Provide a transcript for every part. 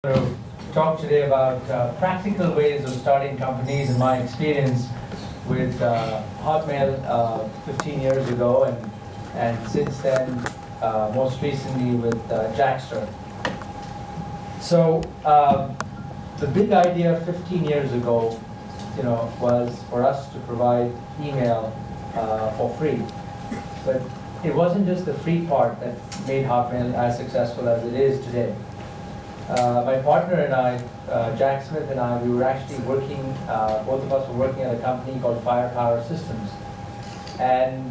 To talk today about practical ways of starting companies and my experience with Hotmail 15 years ago and since then, most recently with Jackster. So the big idea 15 years ago, was for us to provide email for free. But it wasn't just the free part that made Hotmail as successful as it is today. My partner and I, Jack Smith and I, we were actually working, both of us were working at a company called Firepower Systems. And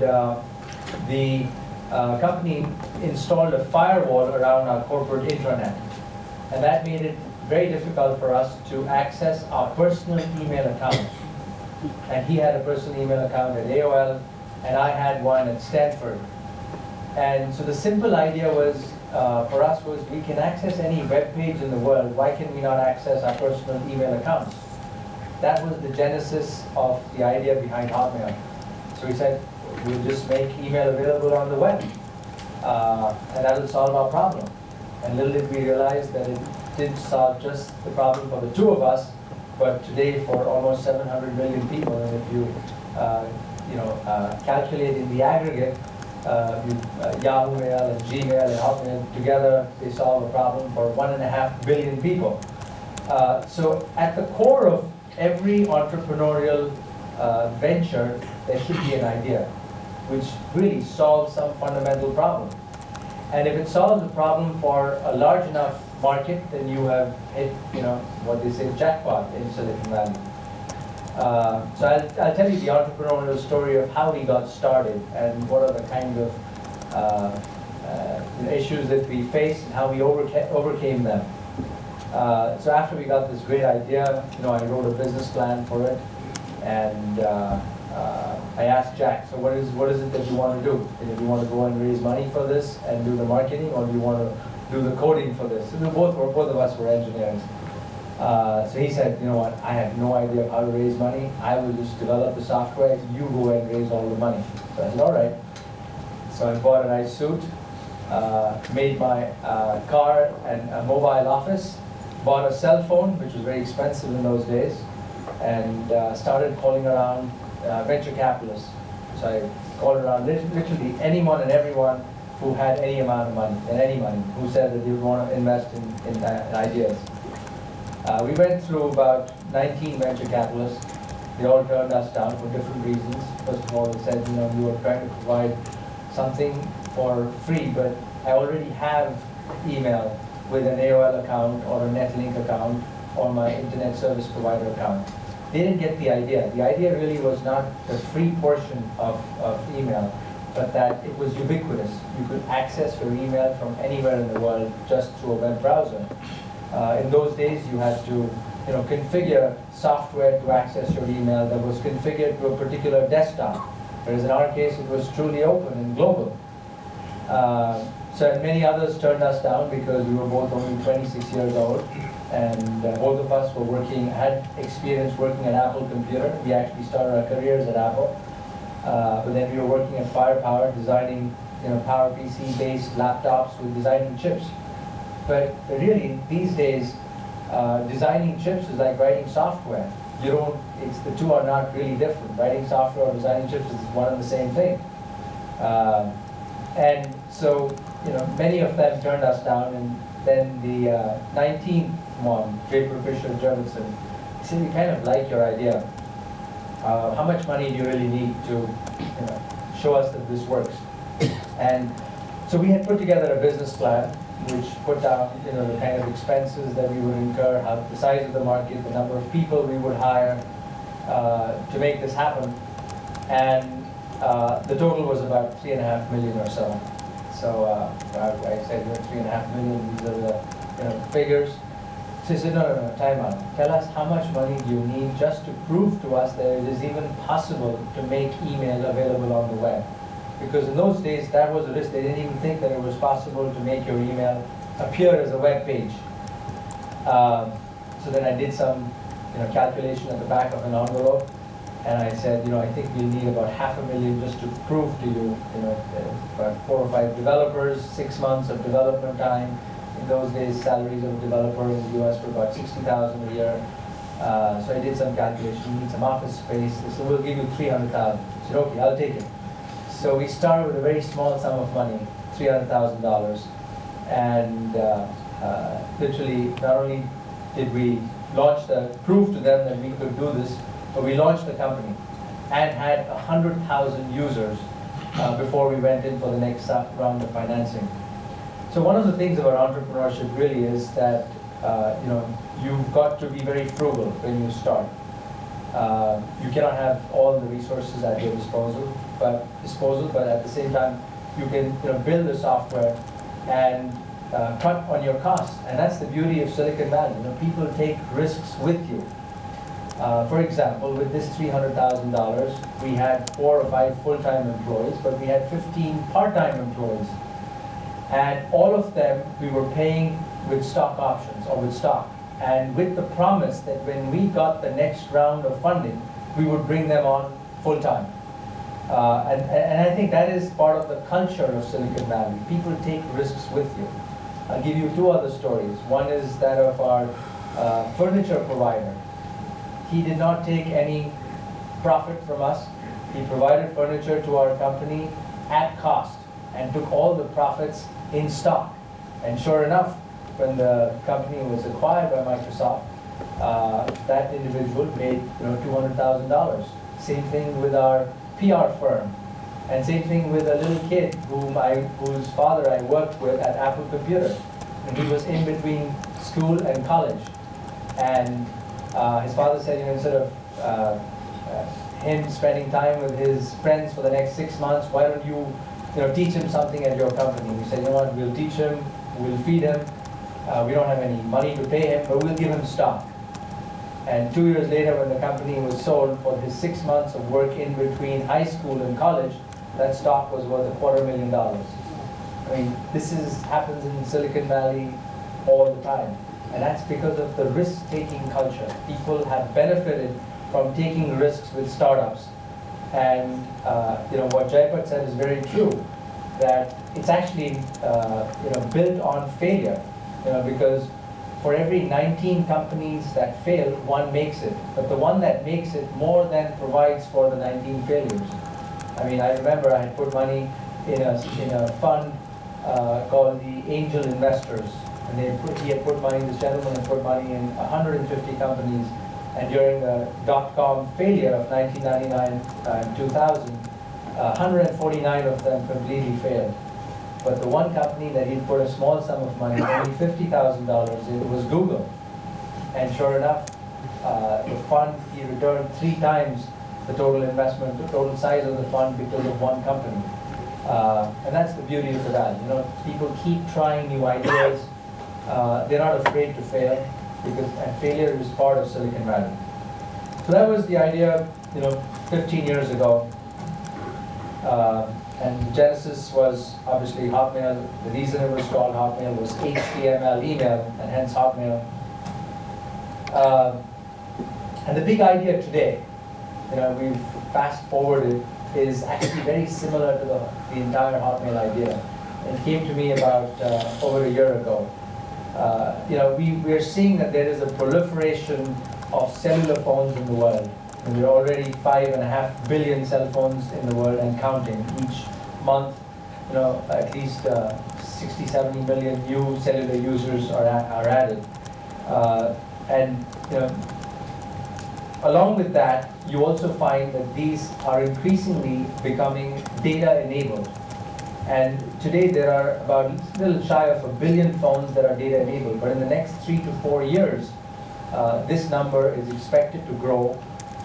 the company installed a firewall around our corporate intranet. And that made it very difficult for us to access our personal email accounts. And he had a personal email account at AOL, and I had one at Stanford. And so the simple idea was, for us was, we can access any web page in the world. Why can we not access our personal email accounts? That was the genesis of the idea behind Hotmail. So we said, we'll just make email available on the web, and that will solve our problem. And little did we realize that it didn't solve just the problem for the two of us, but today for almost 700 million people. And if you, calculate in the aggregate, Yahoo Mail and Gmail and Hotmail together, they solve a problem for 1.5 billion people. So at the core of every entrepreneurial venture, there should be an idea which really solves some fundamental problem. And if it solves a problem for a large enough market, then you have hit, what they say, jackpot in Silicon Valley. So I'll tell you the entrepreneurial story of how we got started and what are the kind of issues that we faced and how we overcame them. So after we got this great idea, I wrote a business plan for it, and I asked Jack, so what is it that you want to do? Do you want to go and raise money for this and do the marketing, or do you want to do the coding for this? So both of us were engineers. So he said, you know what, I have no idea how to raise money. I will just develop the software. You go and raise all the money. So I said, all right. So I bought a nice suit, made my car and a mobile office, bought a cell phone, which was very expensive in those days, and started calling around venture capitalists. So I called around literally anyone and everyone who had any amount of money, who said that they would want to invest in ideas. We went through about 19 venture capitalists. They all turned us down for different reasons. First of all, they said, we were trying to provide something for free, but I already have email with an AOL account or a Netlink account or my internet service provider account. They didn't get the idea. The idea really was not the free portion of email, but that it was ubiquitous. You could access your email from anywhere in the world just through a web browser. In those days, you had to configure software to access your email that was configured to a particular desktop, whereas in our case, it was truly open and global. So many others turned us down because we were both only 26 years old, and both of us had experience working at Apple Computer. We actually started our careers at Apple, but then we were working at Firepower, designing PowerPC-based laptops with designing chips. But really, these days, designing chips is like writing software. The two are not really different. Writing software or designing chips is one and the same thing. And so, many of them turned us down, and then the 19th one, Draper Fisher Jurgensen, said, we kind of like your idea. How much money do you really need to show us that this works? And so we had put together a business plan, which put down the kind of expenses that we would incur, the size of the market, the number of people we would hire to make this happen. And the total was about 3.5 million or so. So I said, 3.5 million, these are the figures. So he said, no, time out. Tell us how much money do you need just to prove to us that it is even possible to make email available on the web. Because in those days, that was a risk. They didn't even think that it was possible to make your email appear as a web page. So then I did some calculation at the back of an envelope, and I said, I think we'll need about $500,000 just to prove to you, about 4 or 5 developers, 6 months of development time, In those days, salaries of a developer in the US were about $60,000 a year. So I did some calculation, you need some office space. They said, we'll give you $300,000. I said, okay, I'll take it. So we started with a very small sum of money, $300,000. And literally, not only did we prove to them that we could do this, but we launched the company and had 100,000 users before we went in for the next round of financing. So one of the things about entrepreneurship really is that you've got to be very frugal when you start. You cannot have all the resources at your disposal, but at the same time, you can build the software and cut on your costs. And that's the beauty of Silicon Valley. People take risks with you. For example, with this $300,000, we had 4 or 5 full-time employees, but we had 15 part-time employees. And all of them we were paying with stock options or with stock. And with the promise that when we got the next round of funding, we would bring them on full-time. And I think that is part of the culture of Silicon Valley. People take risks with you. I'll give you 2 other stories. One is that of our furniture provider. He did not take any profit from us. He provided furniture to our company at cost and took all the profits in stock. And sure enough, when the company was acquired by Microsoft, that individual made $200,000. Same thing with our PR firm, and same thing with a little kid whose father I worked with at Apple Computer. And he was in between school and college, and his father said, instead of him spending time with his friends for the next 6 months, why don't you teach him something at your company? We said, what, we'll teach him, we'll feed him. We don't have any money to pay him, but we'll give him stock. And 2 years later, when the company was sold, for his 6 months of work in between high school and college, that stock was worth $250,000. I mean, this happens in Silicon Valley all the time. And that's because of the risk-taking culture. People have benefited from taking risks with startups. And what Jaipat said is very true, that it's actually built on failure. Because for every 19 companies that fail, 1 makes it. But the one that makes it more than provides for the 19 failures. I mean, I remember I had put money in a fund called the Angel Investors. And he had put money, this gentleman had put money in 150 companies. And during the dot-com failure of 1999 and 2000, 149 of them completely failed. But the one company that he'd put a small sum of money, only $50,000, it was Google. And sure enough, the fund, he returned 3 times the total investment, the total size of the fund because of one company. And that's the beauty of the Valley. People keep trying new ideas. They're not afraid to fail, and failure is part of Silicon Valley. So that was the idea, 15 years ago. And the genesis was obviously Hotmail. The reason it was called Hotmail was HTML email, and hence Hotmail. And the big idea today, we've fast forwarded, is actually very similar to the entire Hotmail idea. It came to me about over a year ago. We are seeing that there is a proliferation of cellular phones in the world. And there are already 5.5 billion cell phones in the world and counting. Each month, at least 60, 70 million new cellular users are added. And along with that, you also find that these are increasingly becoming data enabled. And today there are about a little shy of 1 billion phones that are data enabled. But in the next 3 to 4 years, this number is expected to grow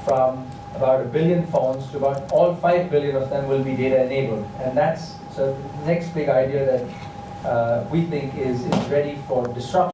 from about 1 billion phones to about all 5 billion of them will be data enabled. And that's so the next big idea that we think is ready for disruption.